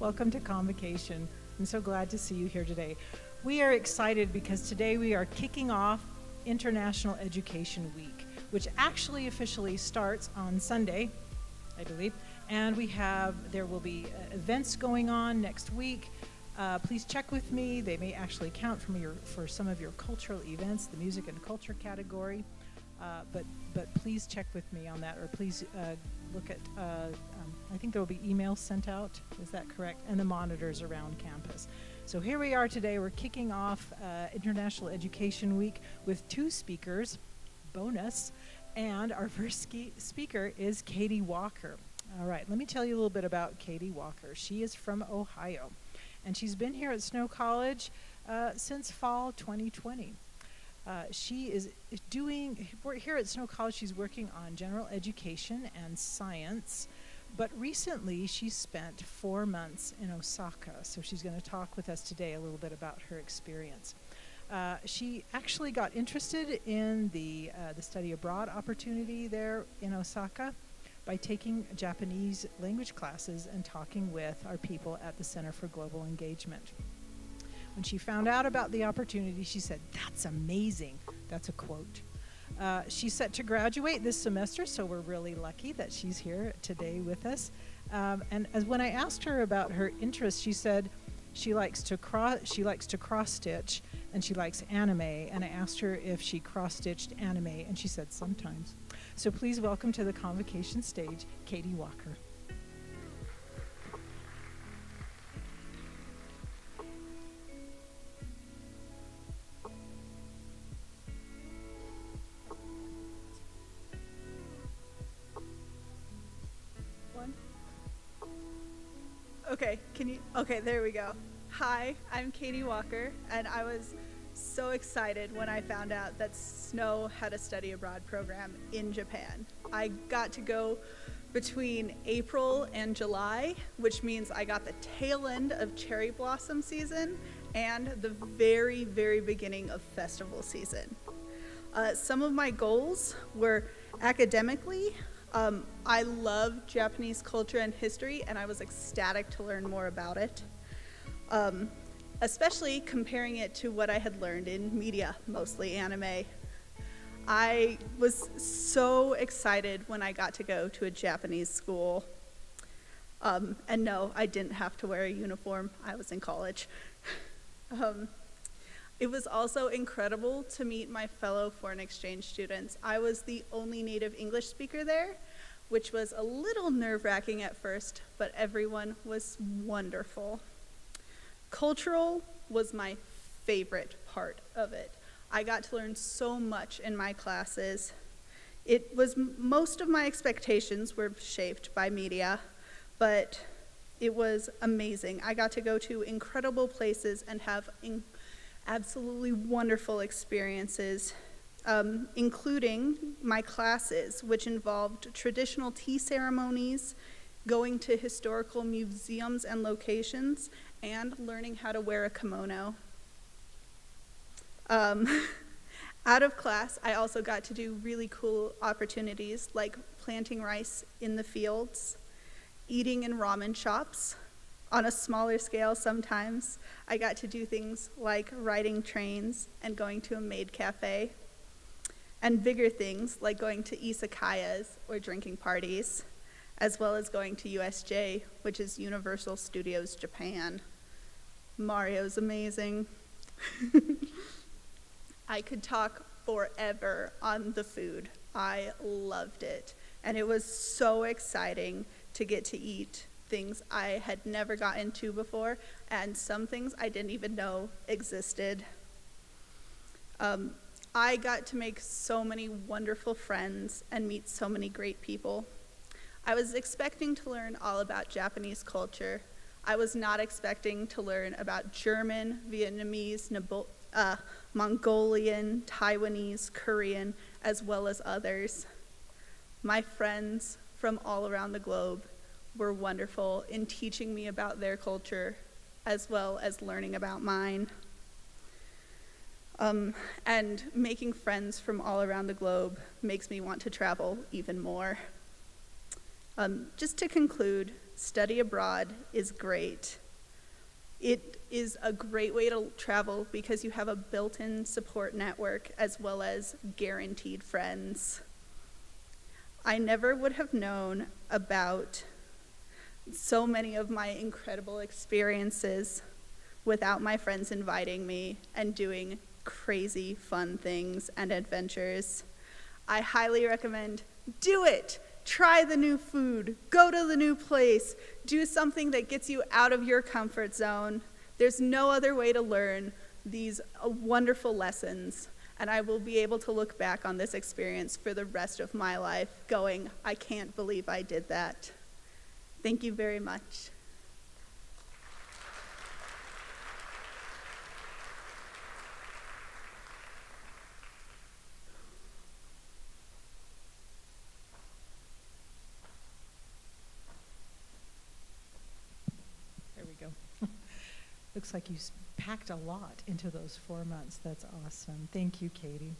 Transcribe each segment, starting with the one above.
Welcome to Convocation. I'm so glad to see you here today. We are excited because today we are kicking off International Education Week, which actually officially starts on Sunday, I believe. And there will be events going on next week. Please check with me. They may actually count for some of your cultural events, the music and culture category. But please check with me on that, or please look at, I think there will be emails sent out, is that correct? And the monitors around campus. So here we are today, we're kicking off International Education Week with two speakers, bonus, and our first speaker is Katie Walker. All right, let me tell you a little bit about Katie Walker. She is from Ohio, and she's been here at Snow College since fall 2020. Here at Snow College, she's working on general education and science, but recently she spent 4 months in Osaka, so she's going to talk with us today a little bit about her experience. She actually got interested in the study abroad opportunity there in Osaka by taking Japanese language classes and talking with our people at the Center for Global Engagement. When she found out about the opportunity, she said, "That's amazing." That's a quote. She's set to graduate this semester, so we're really lucky that she's here today with us. And when I asked her about her interests, she said she likes to cross stitch and she likes anime. And I asked her if she cross stitched anime, and she said sometimes. So please welcome to the Convocation stage, Katie Walker. Okay, there we go. Hi, I'm Katie Walker, and I was so excited when I found out that Snow had a study abroad program in Japan. I got to go between April and July, which means I got the tail end of cherry blossom season and the very, very beginning of festival season. Some of my goals were academically. I love Japanese culture and history, and I was ecstatic to learn more about it, especially comparing it to what I had learned in media, mostly anime. I was so excited when I got to go to a Japanese school. And no, I didn't have to wear a uniform. I was in college. It was also incredible to meet my fellow foreign exchange students. I was the only native English speaker there, which was a little nerve-wracking at first, but everyone was wonderful. Cultural was my favorite part of it. I got to learn so much in my classes. Most of my expectations were shaped by media, but it was amazing. I got to go to incredible places and have absolutely wonderful experiences, including my classes, which involved traditional tea ceremonies, going to historical museums and locations, and learning how to wear a kimono. Out of class, I also got to do really cool opportunities like planting rice in the fields, eating in ramen shops. On a smaller scale sometimes, I got to do things like riding trains and going to a maid cafe, and bigger things like going to izakayas or drinking parties, as well as going to USJ, which is Universal Studios Japan. Mario's amazing. I could talk forever on the food. I loved it, and it was so exciting to get to eat things I had never gotten to before, and some things I didn't even know existed. I got to make so many wonderful friends and meet so many great people. I was expecting to learn all about Japanese culture. I was not expecting to learn about German, Vietnamese, Mongolian, Taiwanese, Korean, as well as others. My friends from all around the globe were wonderful in teaching me about their culture as well as learning about mine. And making friends from all around the globe makes me want to travel even more. Just to conclude, study abroad is great. It is a great way to travel because you have a built-in support network as well as guaranteed friends. I never would have known about so many of my incredible experiences without my friends inviting me and doing crazy fun things and adventures. I highly recommend do it. Try the new food, go to the new place, do something that gets you out of your comfort zone. There's no other way to learn these wonderful lessons, and I will be able to look back on this experience for the rest of my life going, I can't believe I did that. Thank you very much. There we go. Looks like you packed a lot into those 4 months. That's awesome. Thank you, Katie.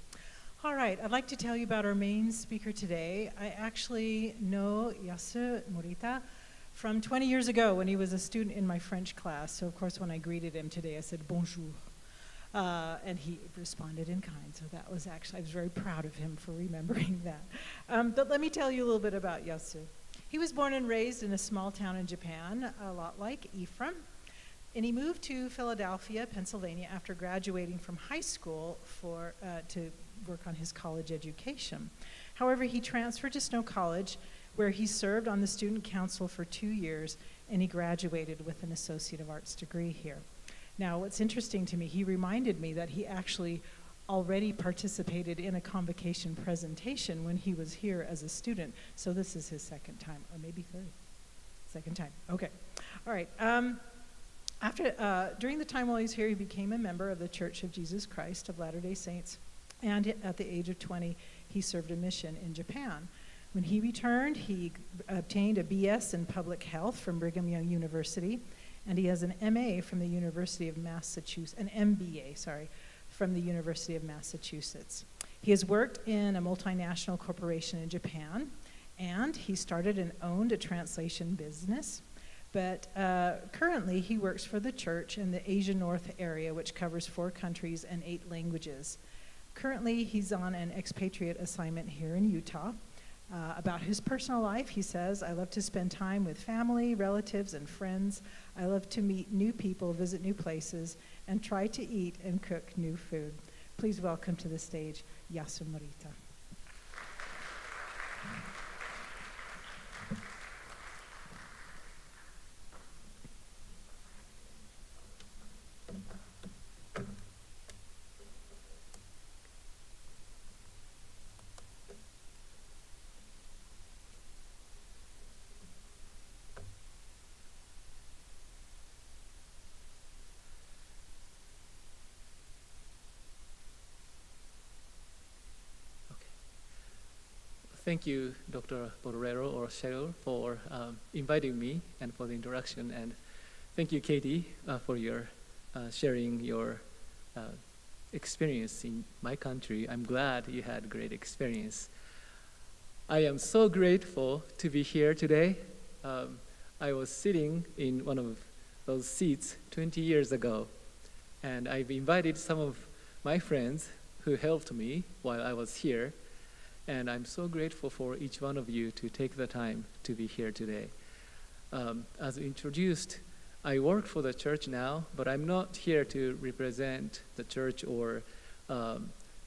All right, I'd like to tell you about our main speaker today. I actually know Yasutaka Morita from 20 years ago when he was a student in my French class. So, of course, when I greeted him today, I said, bonjour. And he responded in kind. So that was actually, I was very proud of him for remembering that. But let me tell you a little bit about Yasu. He was born and raised in a small town in Japan, a lot like Ephraim. And he moved to Philadelphia, Pennsylvania, after graduating from high school to work on his college education. However, he transferred to Snow College, where he served on the student council for 2 years, and he graduated with an Associate of Arts degree here. Now, what's interesting to me, he reminded me that he actually already participated in a Convocation presentation when he was here as a student. So this is his second time, or maybe third. Second time. Okay. All right. During the time while he was here, he became a member of the Church of Jesus Christ of Latter-day Saints, and at the age of 20, he served a mission in Japan. When he returned, he obtained a BS in Public Health from Brigham Young University, and he has an MA from the University of Massachusetts, an MBA, from the University of Massachusetts. He has worked in a multinational corporation in Japan, and he started and owned a translation business. But currently, he works for the church in the Asia North area, which covers 4 countries and 8 languages. Currently, he's on an expatriate assignment here in Utah. About his personal life, he says, I love to spend time with family, relatives, and friends. I love to meet new people, visit new places, and try to eat and cook new food. Please welcome to the stage, Yasutaka Morita. Thank you, Dr. Borrero or Cheryl, for inviting me and for the introduction. And thank you, Katie, for your sharing your experience in my country. I'm glad you had a great experience. I am so grateful to be here today. I was sitting in one of those seats 20 years ago, and I've invited some of my friends who helped me while I was here. And I'm so grateful for each one of you to take the time to be here today. As introduced, I work for the church now, but I'm not here to represent the church or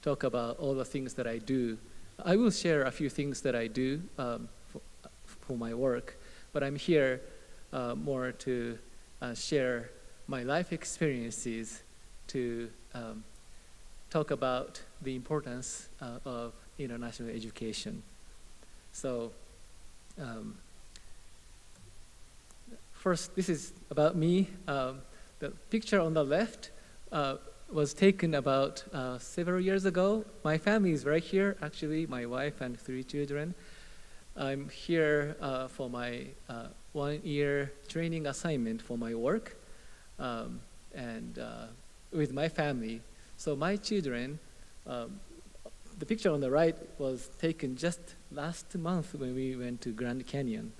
talk about all the things that I do. I will share a few things that I do for my work, but I'm here more to share my life experiences, to talk about the importance of international education. So first, this is about me. The picture on the left was taken about several years ago. My family is right here, actually, my wife and 3 children. I'm here for my 1-year training assignment for my work and with my family. So my children, the picture on the right was taken just last month when we went to Grand Canyon.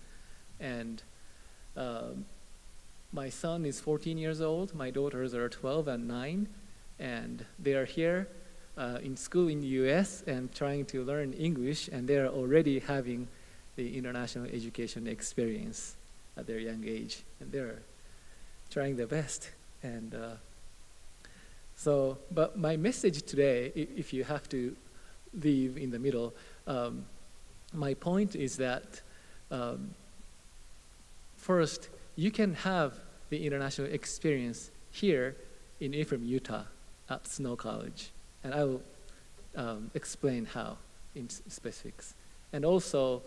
And My son is 14 years old. My daughters are 12 and 9, and they are here in school in the U.S. and trying to learn English, and they are already having the international education experience at their young age, and they're trying their best. And but my message today, if you have to leave in the middle, my point is that first, you can have the international experience here in Ephraim, Utah, at Snow College, and I will explain how in specifics. And also,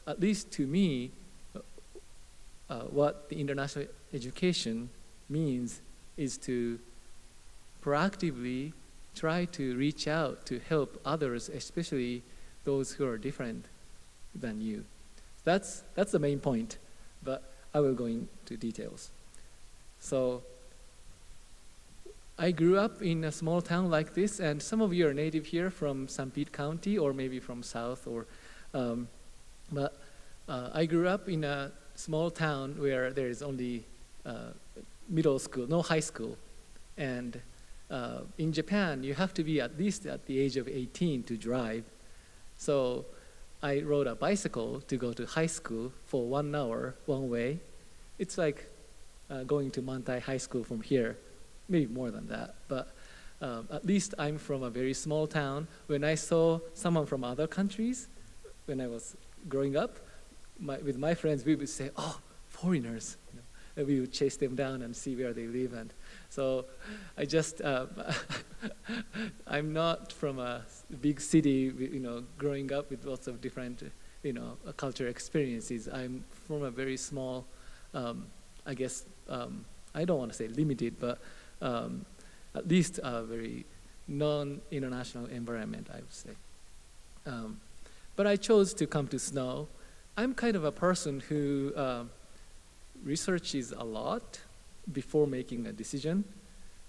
at least to me, what the international education means is to proactively try to reach out to help others, especially those who are different than you. That's the main point, but I will go into details. So I grew up in a small town like this, and some of you are native here from St. Pete County or maybe from South, but I grew up in a small town where there is only middle school, no high school. And in Japan, you have to be at least at the age of 18 to drive. So I rode a bicycle to go to high school for 1 hour, one way. It's like going to Mantai High School from here, maybe more than that. But at least I'm from a very small town. When I saw someone from other countries, when I was growing up, with my friends, we would say, "Oh, foreigners." And we would chase them down and see where they live. And so I just, I'm not from a big city, growing up with lots of different, cultural experiences. I'm from a very small, I guess, I don't want to say limited, but at least a very non-international environment, I would say. But I chose to come to Snow. I'm kind of a person who researches a lot before making a decision.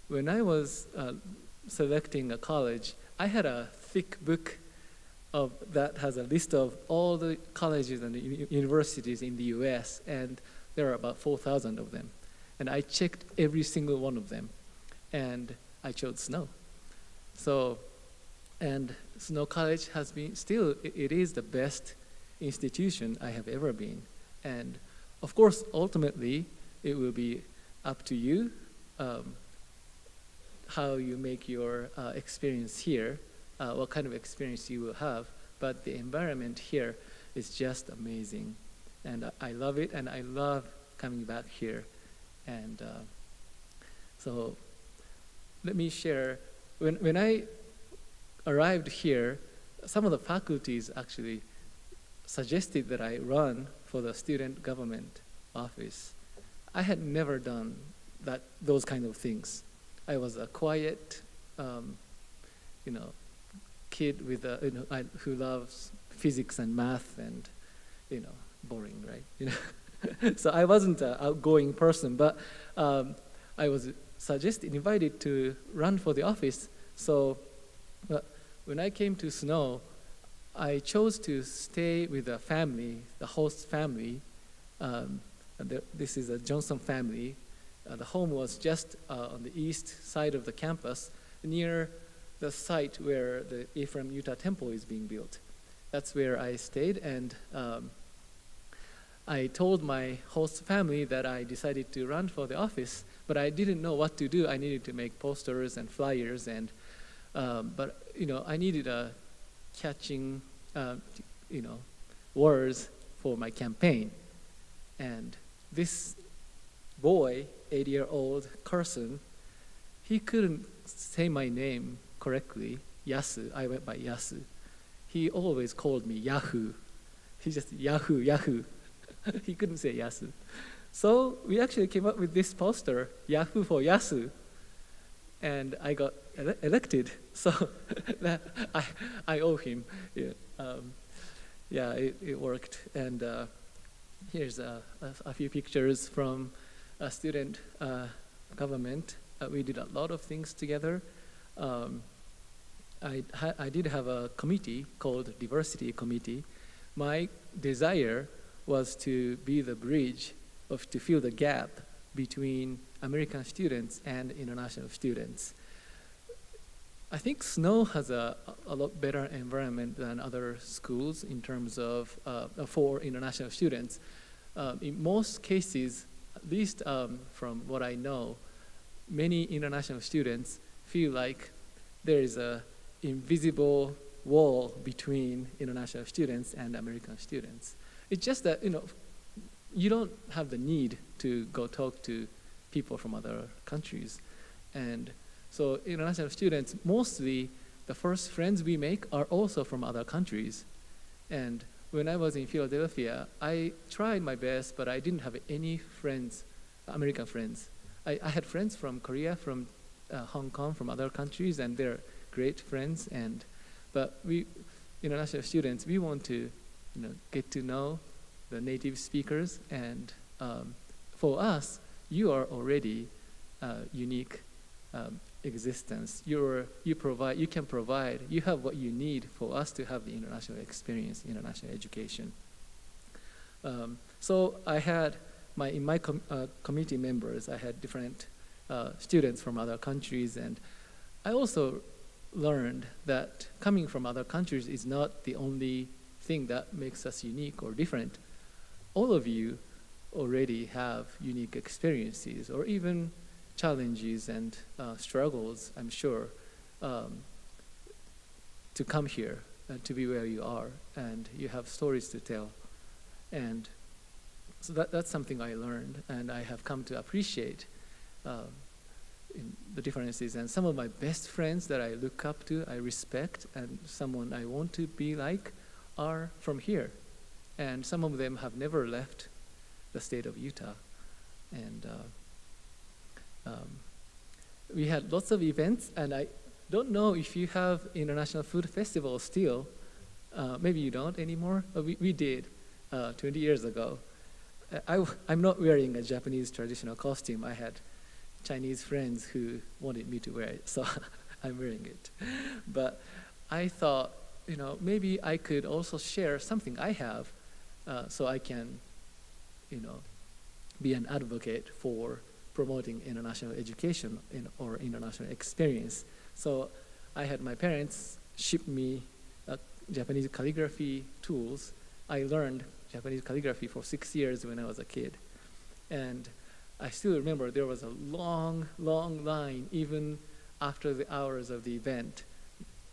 When I was selecting a college, I had a thick book that has a list of all the colleges and universities in the US, and there are about 4,000 of them. And I checked every single one of them, and I chose Snow. And Snow College has been, still, it is the best institution I have ever been. And of course, ultimately, it will be up to you how you make your experience here, what kind of experience you will have. But the environment here is just amazing. And I love it, and I love coming back here. And so let me share, when I arrived here, some of the faculties actually suggested that I run for the student government office. I had never done those kind of things. I was a quiet, kid with who loves physics and math and, boring, right? So I wasn't an outgoing person, but I was invited to run for the office. So when I came to Snow, I chose to stay with a family, the host family. This is a Johnson family. The home was just on the east side of the campus, near the site where the Ephraim Utah Temple is being built. That's where I stayed, and I told my host family that I decided to run for the office, but I didn't know what to do. I needed to make posters and flyers, and but I needed a catching words for my campaign. And this boy, 8-year-old Carson, he couldn't say my name correctly, Yasu. I went by Yasu. He always called me Yahoo. He just Yahoo. He couldn't say Yasu. So we actually came up with this poster, Yahoo for Yasu. And I got elected. So I owe him. Yeah, it worked. And here's a few pictures from a student government. We did a lot of things together. I did have a committee called Diversity Committee. My desire was to be the bridge to fill the gap between American students and international students. I think Snow has a lot better environment than other schools in terms of for international students. In most cases, at least from what I know, many international students feel like there is a invisible wall between international students and American students. It's just that, you don't have the need to go talk to people from other countries. And so international students, mostly the first friends we make are also from other countries. And when I was in Philadelphia, I tried my best, but I didn't have any friends, American friends. I had friends from Korea, from Hong Kong, from other countries, and they're great friends. But we, international students, we want to, get to know the native speakers. And for us, you are already unique existence. You can provide. You have what you need for us to have the international experience, international education. So I had in my committee members, I had different students from other countries, and I also learned that coming from other countries is not the only thing that makes us unique or different. All of you already have unique experiences or even challenges and struggles, I'm sure, to come here and to be where you are, and you have stories to tell. And so that's something I learned, and I have come to appreciate in the differences. And some of my best friends that I look up to, I respect, and someone I want to be like are from here. And some of them have never left the state of Utah. And we had lots of events, and I don't know if you have International Food Festival still. Maybe you don't anymore. We did 20 years ago. I'm not wearing a Japanese traditional costume. I had Chinese friends who wanted me to wear it, so I'm wearing it. But I thought, maybe I could also share something I have, so I can, be an advocate for promoting international education or international experience. So I had my parents ship me Japanese calligraphy tools. I learned Japanese calligraphy for 6 years when I was a kid. And I still remember there was a long, long line even after the hours of the event,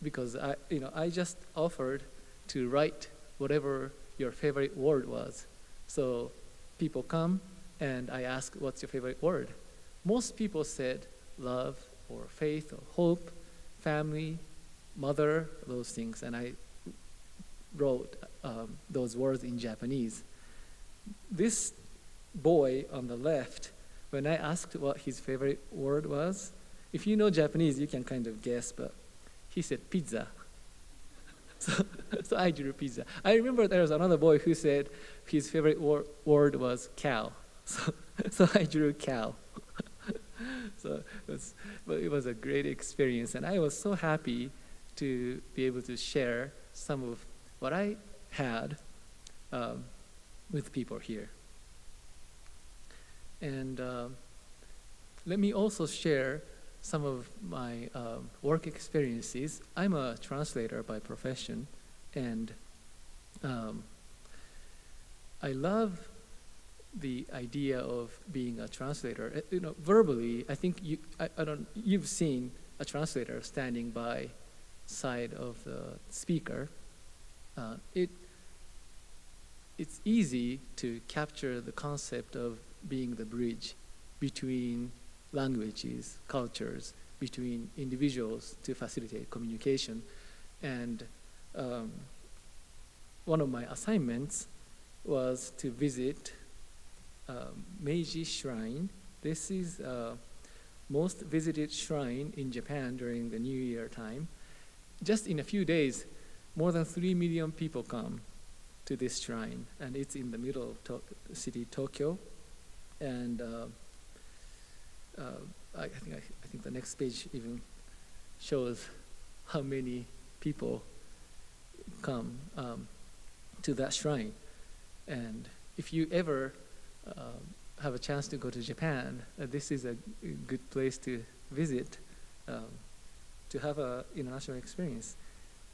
because I just offered to write whatever your favorite word was. So people come and I ask, what's your favorite word? Most people said love or faith or hope, family, mother, those things. And I wrote those words in Japanese. This boy on the left, when I asked what his favorite word was, if you know Japanese, you can kind of guess, but he said pizza. So I drew pizza. I remember there was another boy who said his favorite word was cow. So I drew cow. So it was a great experience, and I was so happy to be able to share some of what I had with people here. And let me also share some of my work experiences. I'm a translator by profession, and I love the idea of being a translator. Verbally, I think you've seen a translator standing by side of the speaker. It's easy to capture the concept of being the bridge between languages, cultures, between individuals to facilitate communication. And one of my assignments was to visit Meiji Shrine. This is most visited shrine in Japan during the New Year time. Just in a few days, more than 3 million people come to this shrine, and it's in the middle of city Tokyo. And I think the next page even shows how many people come to that shrine. And if you ever have a chance to go to Japan, this is a good place to visit, to have an international experience.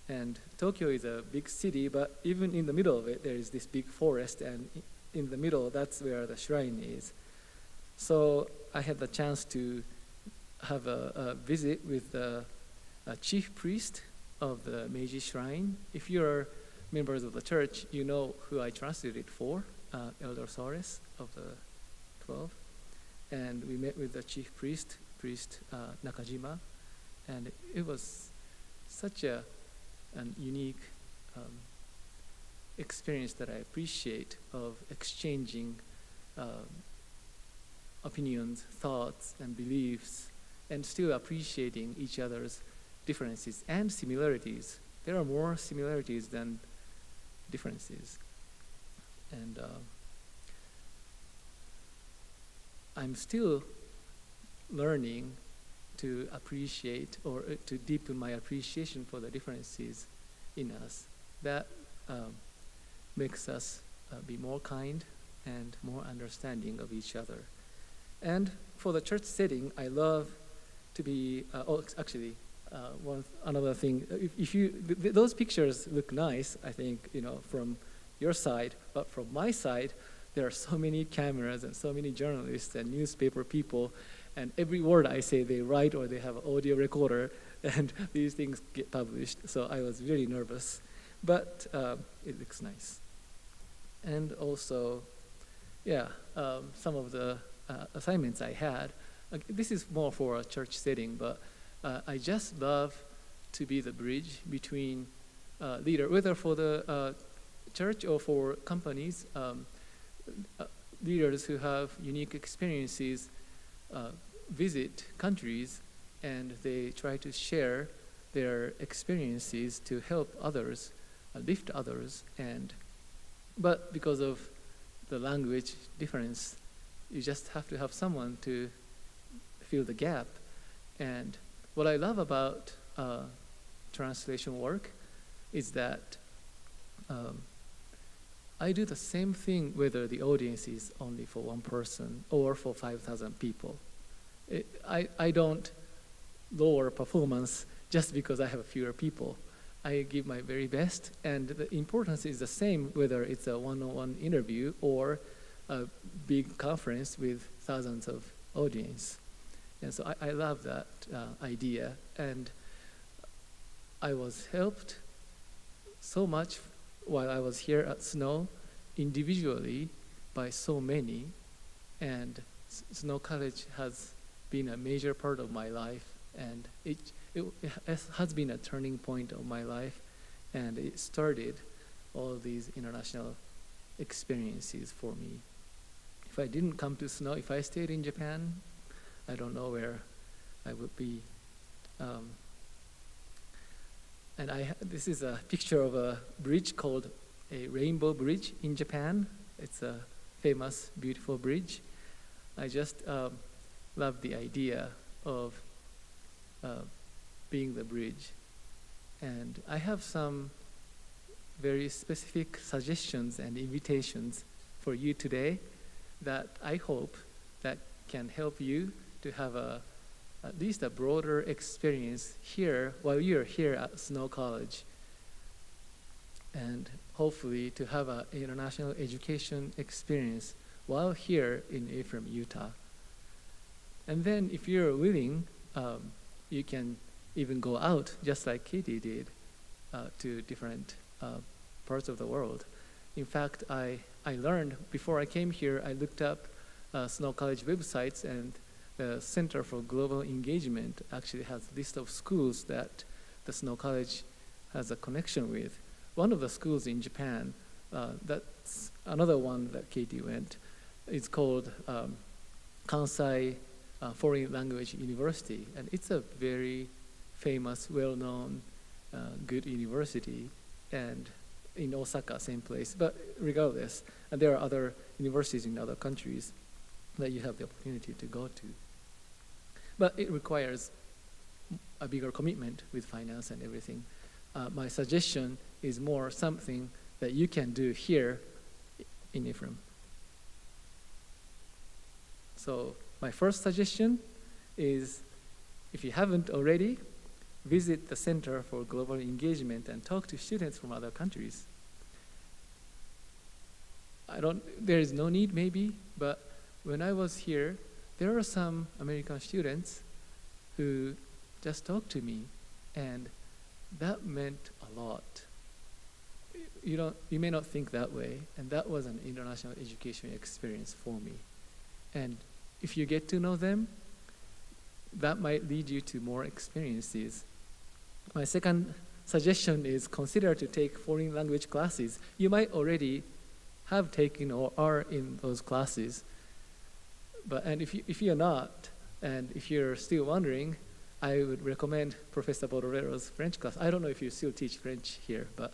And Tokyo is a big city, but even in the middle of it, there is this big forest, and in the middle, that's where the shrine is. So I had the chance to have a visit with the chief priest of the Meiji Shrine. If you're members of the church, you know who I translated for, Elder Soares of the 12. And we met with the chief priest, Nakajima, and it was such an unique experience that I appreciate, of exchanging opinions, thoughts, and beliefs, and still appreciating each other's differences and similarities. There are more similarities than differences. And I'm still learning to appreciate, or to deepen my appreciation for the differences in us. That makes us be more kind and more understanding of each other. And for the church setting, I love to be, another thing, if you, those pictures look nice, I think, from your side, but from my side, there are so many cameras and so many journalists and newspaper people, and every word I say they write, or they have an audio recorder, and these things get published. So I was really nervous, but it looks nice. And also, some of the assignments I had, this is more for a church setting, but I just love to be the bridge between leader, whether for the church or for companies, leaders who have unique experiences visit countries, and they try to share their experiences to help others, lift others, but because of the language difference, you just have to have someone to fill the gap. And what I love about translation work is that I do the same thing whether the audience is only for one person or for 5,000 people. I don't lower performance just because I have fewer people. I give my very best, and the importance is the same whether it's a one-on-one interview or a big conference with thousands of audience. And so I love that idea, and I was helped so much while I was here at Snow individually by so many, and Snow College has been a major part of my life, and it has been a turning point of my life, and it started all these international experiences for me. If I didn't come to Snow, if I stayed in Japan, I don't know where I would be. And this is a picture of a bridge called a Rainbow Bridge in Japan. It's a famous, beautiful bridge. I just love the idea of being the bridge. And I have some very specific suggestions and invitations for you today that I hope that can help you to have at least a broader experience here while you're here at Snow College, and hopefully to have an international education experience while here in Ephraim, Utah. And then if you're willing, you can even go out, just like Katie did, to different parts of the world. In fact, I learned, before I came here, I looked up Snow College websites, and the Center for Global Engagement actually has a list of schools that the Snow College has a connection with. One of the schools in Japan, that's another one that Katie went, it's called Kansai Foreign Language University, and it's a very famous, well-known, good university, and in Osaka, same place. But regardless, and there are other universities in other countries that you have the opportunity to go to. But it requires a bigger commitment with finance and everything. My suggestion is more something that you can do here in Ephraim. So my first suggestion is, if you haven't already, visit the Center for Global Engagement and talk to students from other countries. There is no need maybe, but when I was here, there are some American students who just talked to me, and that meant a lot. You may not think that way, and that was an international education experience for me. And if you get to know them, that might lead you to more experiences. My second suggestion is consider to take foreign language classes. You might already have taken or are in those classes, and if you're not, and if you're still wondering, I would recommend Professor Bodorero's French class. I don't know if you still teach French here, but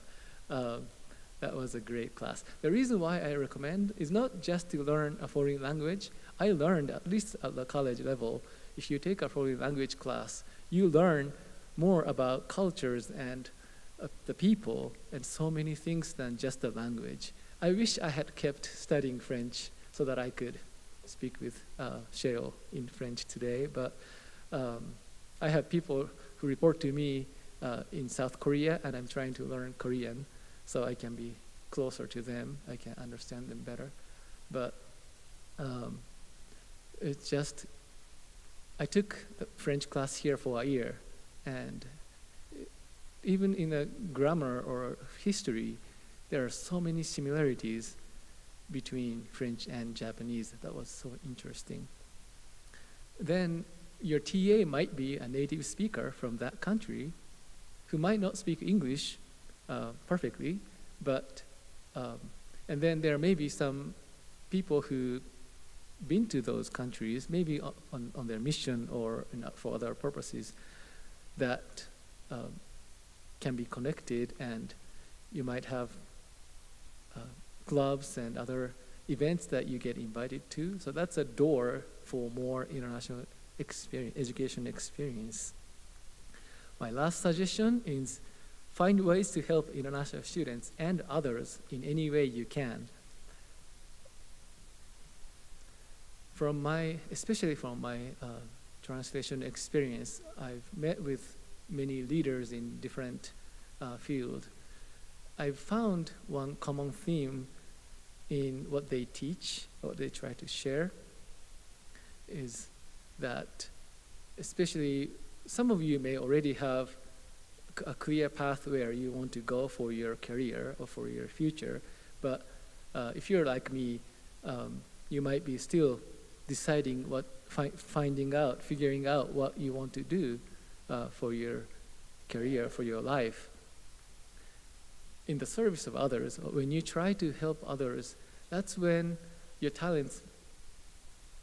that was a great class. The reason why I recommend is not just to learn a foreign language. I learned, at least at the college level, if you take a foreign language class, you learn more about cultures and the people and so many things than just the language. I wish I had kept studying French so that I could speak with Cheryl in French today, but I have people who report to me in South Korea, and I'm trying to learn Korean so I can be closer to them, I can understand them better. But it's just, I took the French class here for a year, and even in the grammar or history, there are so many similarities between French and Japanese. That was so interesting. Then your TA might be a native speaker from that country who might not speak English perfectly, but and then there may be some people who been to those countries, maybe on their mission or for other purposes, that can be connected, and you might have clubs and other events that you get invited to. So that's a door for more international education experience. My last suggestion is find ways to help international students and others in any way you can. Especially from my translation experience, I've met with many leaders in different fields. I've found one common theme in what they teach, what they try to share, is that especially some of you may already have a clear path where you want to go for your career or for your future, but if you're like me, you might be still deciding figuring out what you want to do for your career, for your life. In the service of others, when you try to help others, that's when your talents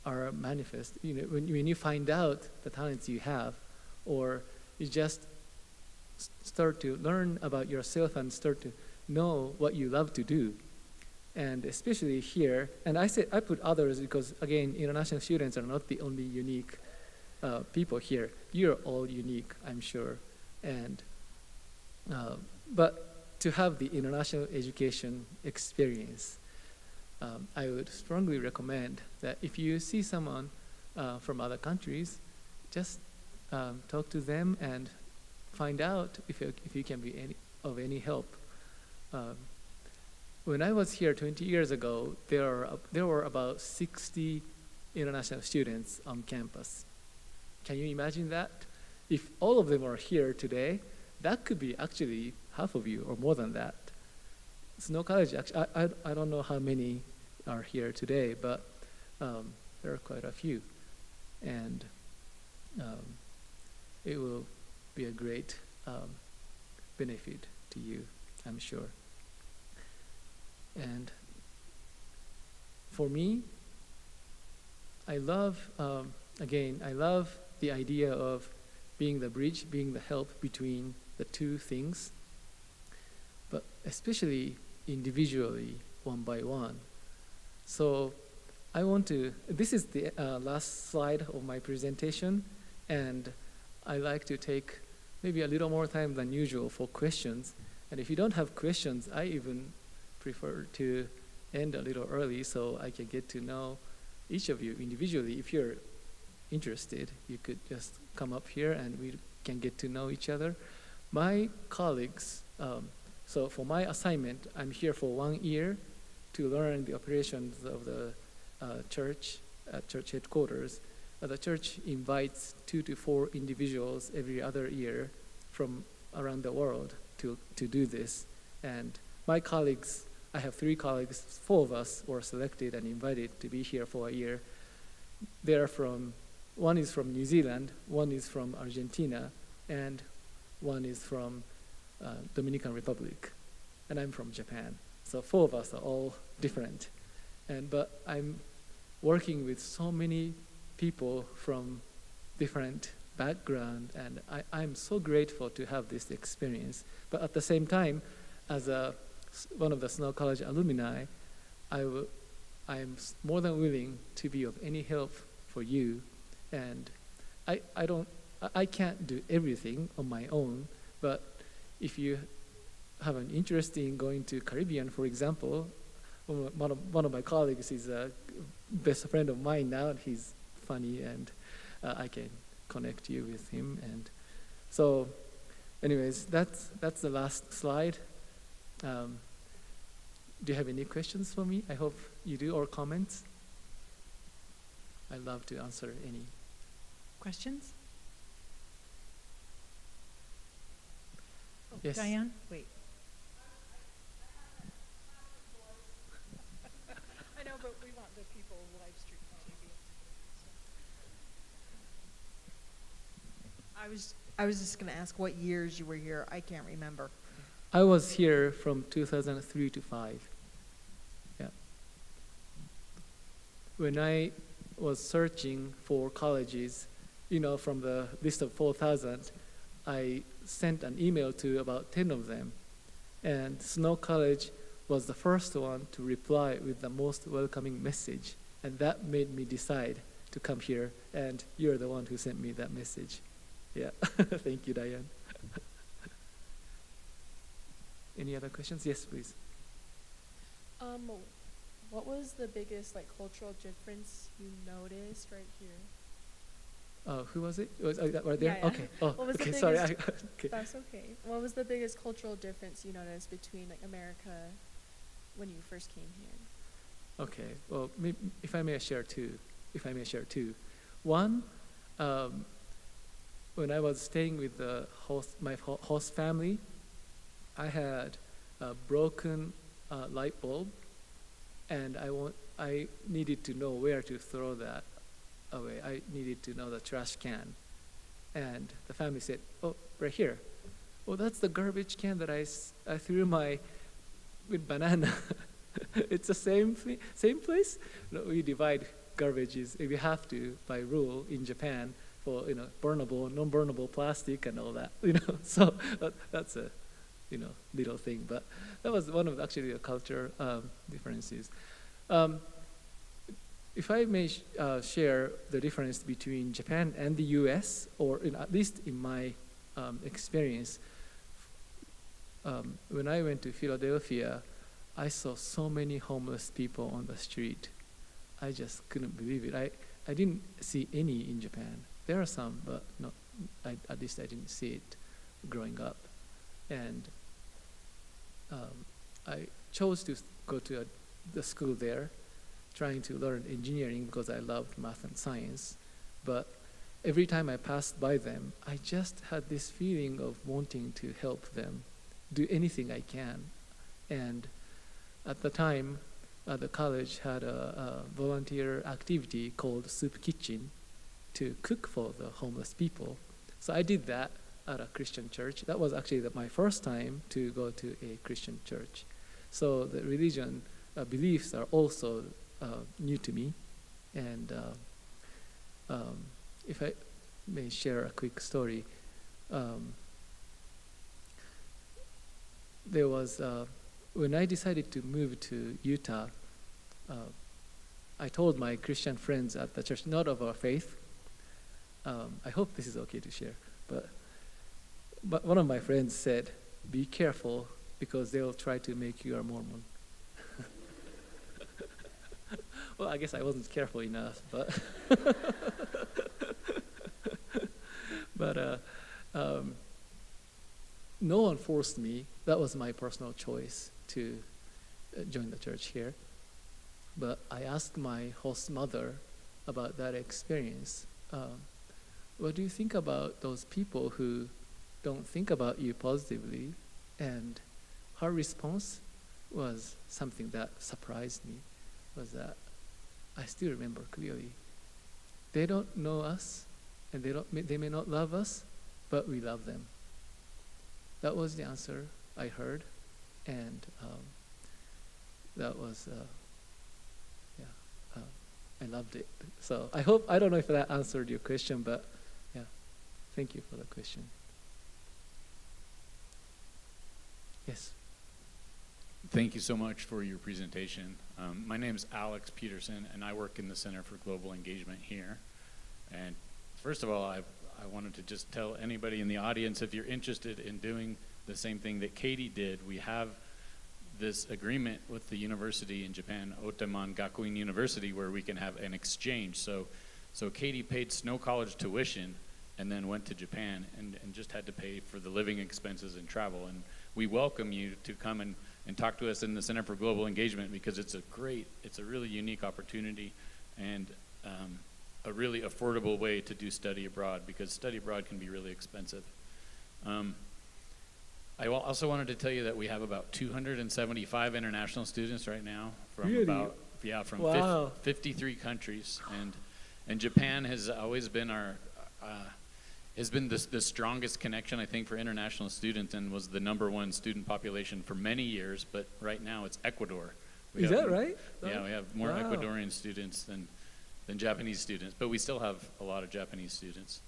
are manifest. When you find out the talents you have, or you just start to learn about yourself and start to know what you love to do. And especially here, and I put others because, again, international students are not the only unique people here. You're all unique, I'm sure. And but to have the international education experience, I would strongly recommend that if you see someone from other countries, just talk to them and find out if you can be of any help. When I was here 20 years ago, there were about 60 international students on campus. Can you imagine that? If all of them are here today, that could be actually half of you or more than that. Snow College, actually, I don't know how many are here today, but there are quite a few. And it will be a great benefit to you, I'm sure. And for me, I love the idea of being the bridge, being the help between the two things, but especially individually, one by one. So this is the last slide of my presentation, and I like to take maybe a little more time than usual for questions. And if you don't have questions, I even prefer to end a little early so I can get to know each of you individually, if you're interested, you could just come up here and we can get to know each other. My colleagues, so for my assignment, I'm here for 1 year to learn the operations of the church at church headquarters. The church invites 2 to 4 individuals every other year from around the world to do this. And my colleagues, I have 3 colleagues, 4 of us were selected and invited to be here for a year. They're from, one is from New Zealand, one is from Argentina, and one is from Dominican Republic, and I'm from Japan. So 4 of us are all different. But I'm working with so many people from different background, and I'm so grateful to have this experience. But at the same time, as one of the Snow College alumni, I'm more than willing to be of any help for you. And I can't do everything on my own, but if you have an interest in going to Caribbean, for example, one of my colleagues is a best friend of mine now, and he's funny, and I can connect you with him. And so anyways, that's the last slide. Do you have any questions for me? I hope you do, or comments. I'd love to answer any. Questions? Oh, Yes. Diane, wait. I know, but we want the people live streaming TV. I was just going to ask what years you were here. I can't remember. I was here from 2003 to 5. Yeah. When I was searching for colleges, from the list of 4,000, I sent an email to about 10 of them. And Snow College was the first one to reply with the most welcoming message. And that made me decide to come here. And you're the one who sent me that message. Yeah. Thank you, Diane. Any other questions? Yes, please. What was the biggest cultural difference you noticed right here? Who was it? Right there? Yeah, yeah. Okay. Oh, What was the okay. Sorry. biggest- Okay. That's okay. What was the biggest cultural difference you noticed between America when you first came here? Okay. Well, if I may share two. One, when I was staying with my host family, I had a broken light bulb, and I needed to know where to throw that away. I needed to know the trash can. And the family said, "Oh, right here." "Oh, that's the garbage can that I threw with banana." It's the same place? No, we divide garbages, if we have to, by rule in Japan for burnable, non-burnable plastic and all that. So that's a little thing. But that was one of actually the culture differences. If I may share the difference between Japan and the U.S., or at least in my experience, when I went to Philadelphia, I saw so many homeless people on the street. I just couldn't believe it. I didn't see any in Japan. There are some, but not. At least I didn't see it growing up. And I chose to go to the school there, trying to learn engineering because I loved math and science. But every time I passed by them, I just had this feeling of wanting to help them, do anything I can. And at the time, the college had a volunteer activity called Soup Kitchen to cook for the homeless people. So I did that at a Christian church. That was actually my first time to go to a Christian church. So the religion beliefs are also new to me. And if I may share a quick story, there was, when I decided to move to Utah, I told my Christian friends at the church, not of our faith. I hope this is okay to share, but one of my friends said, "Be careful because they'll try to make you a Mormon." Well, I guess I wasn't careful enough, but but no one forced me. That was my personal choice to join the church here. But I asked my host mother about that experience. What do you think about those people who don't think about you positively? And her response was something that surprised me, was that I still remember clearly. They don't know us, and they may not love us, but we love them. That was the answer I heard, and that was, I loved it. So I don't know if that answered your question, but yeah, thank you for the question. Yes. Thank you so much for your presentation. My name is Alex Peterson, and I work in the Center for Global Engagement here. And first of all, I wanted to just tell anybody in the audience, if you're interested in doing the same thing that Katie did, we have this agreement with the university in Japan, Otaman Gakuin University, where we can have an exchange. So Katie paid Snow College tuition and then went to Japan and just had to pay for the living expenses and travel. And we welcome you to come and talk to us in the Center for Global Engagement, because it's a really unique opportunity and a really affordable way to do study abroad, because study abroad can be really expensive. I also wanted to tell you that we have about 275 international students right now from Really? from Wow. 53 countries, and Japan has always been the strongest connection, I think, for international students, and was the #1 student population for many years. But right now it's Ecuador. Is that right? Yeah, we have more Wow. Ecuadorian students than Japanese students, but we still have a lot of Japanese students.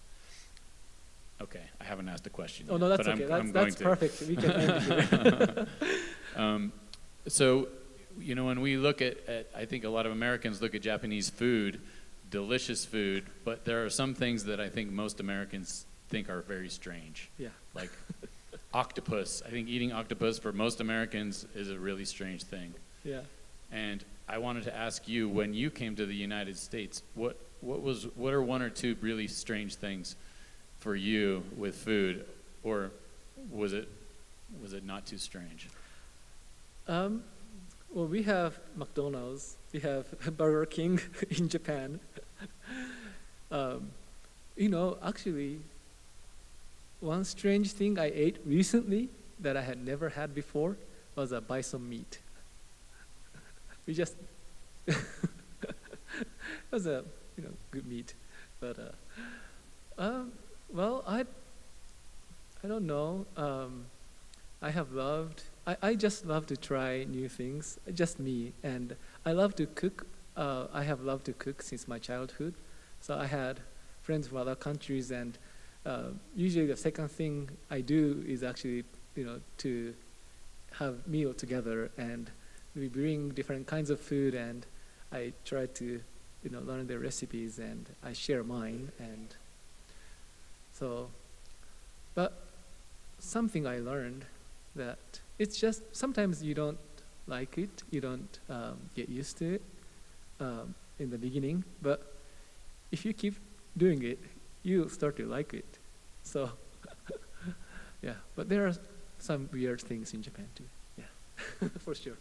Okay, I haven't asked a question Oh yet, no, that's but okay. I'm That's going to. perfect. We can end it here. So, when we look at, I think a lot of Americans look at Japanese food, delicious food, but there are some things that I think most Americans think are very strange. Yeah. Like octopus. I think eating octopus for most Americans is a really strange thing. Yeah. And I wanted to ask you, when you came to the United States, what are one or two really strange things for you with food, or was it not too strange? Well, we have McDonald's, we have Burger King in Japan. Actually, one strange thing I ate recently that I had never had before was a bison meat. We just it was a good meat, but well, I don't know. I just love to try new things, just me, and I love to cook. I have loved to cook since my childhood, so I had friends from other countries, and usually the second thing I do is actually, to have meal together, and we bring different kinds of food, and I try to, learn their recipes, and I share mine, and so, but something I learned that it's just sometimes you don't like it, you don't get used to it in the beginning, but if you keep doing it, you start to like it. So, yeah, but there are some weird things in Japan too. Yeah, for sure.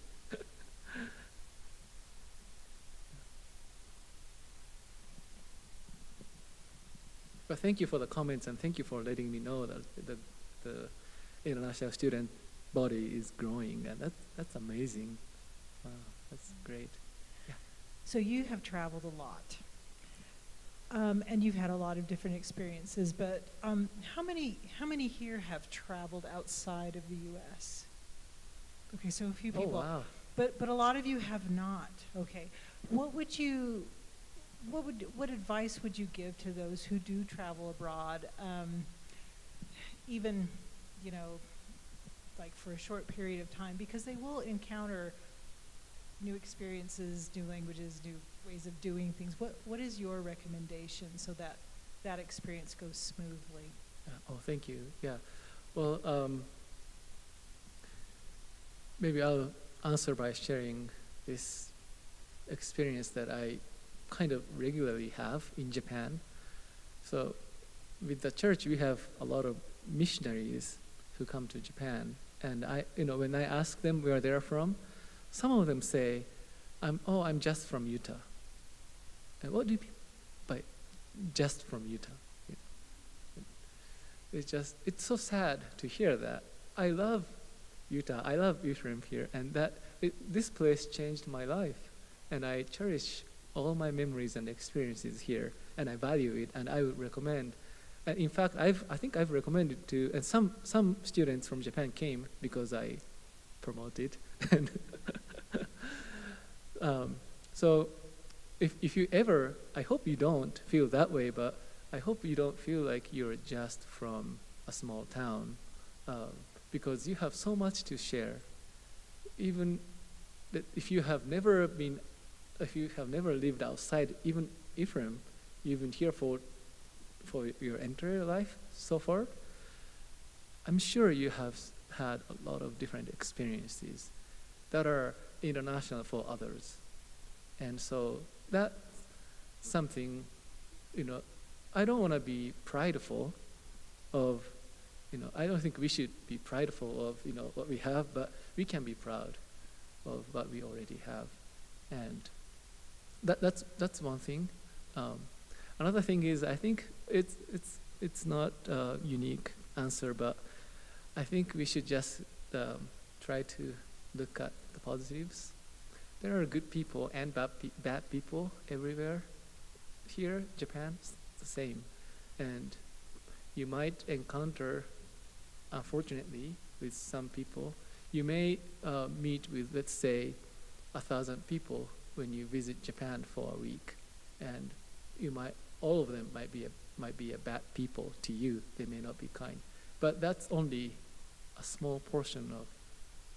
But thank you for the comments, and thank you for letting me know that the international student body is growing, and that's amazing. Wow, that's great. Yeah. So you have traveled a lot, and you've had a lot of different experiences. But how many here have traveled outside of the U.S.? Okay, so a few people. Oh wow. But a lot of you have not. Okay, what advice would you give to those who do travel abroad, even, like for a short period of time, because they will encounter new experiences, new languages, new ways of doing things. What is your recommendation so that that experience goes smoothly? Oh, thank you. Yeah. Well, maybe I'll answer by sharing this experience that I kind of regularly have in Japan. So with the church, we have a lot of missionaries who come to Japan. And when I ask them where they're from, some of them say, I'm just from Utah. And what do you mean by just from Utah? It's so sad to hear that. I love Utah. I love Ephraim here, and this place changed my life, and I cherish all my memories and experiences here, and I value it, and I would recommend. And in fact, I think I've recommended to, and some students from Japan came because I promoted. And so if you ever, I hope you don't feel that way, but I hope you don't feel like you're just from a small town, because you have so much to share. Even that if you have never lived outside, even Ephraim, you've been here for your entire life so far, I'm sure you have had a lot of different experiences that are international for others. And so that's something, I don't want to be prideful of, I don't think we should be prideful of, what we have, but we can be proud of what we already have. And that's one thing. Another thing is, I think it's not a unique answer, but I think we should just try to look at the positives. There are good people and bad people everywhere. Here, Japan, it's the same. And you might encounter, unfortunately, with some people, you may meet with, let's say, 1,000 people when you visit Japan for a week, and all of them might be a bad people to you. They may not be kind, but that's only a small portion of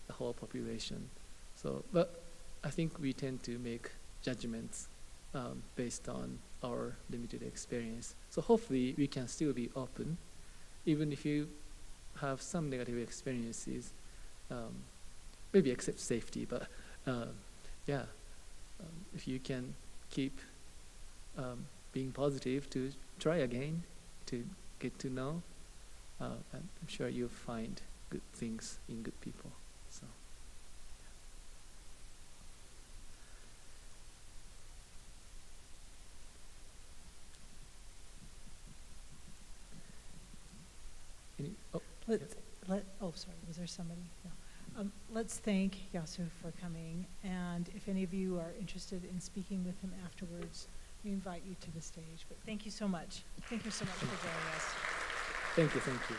the whole population. So, but I think we tend to make judgments based on our limited experience. So hopefully we can still be open, even if you have some negative experiences, maybe except safety, but if you can keep being positive, to try again, to get to know, I'm sure you'll find good things in good people. So. Sorry, was there somebody? No. Let's thank Yasu for coming, and if any of you are interested in speaking with him afterwards, we invite you to the stage. But thank you so much. Thank you so much for joining us. Thank you.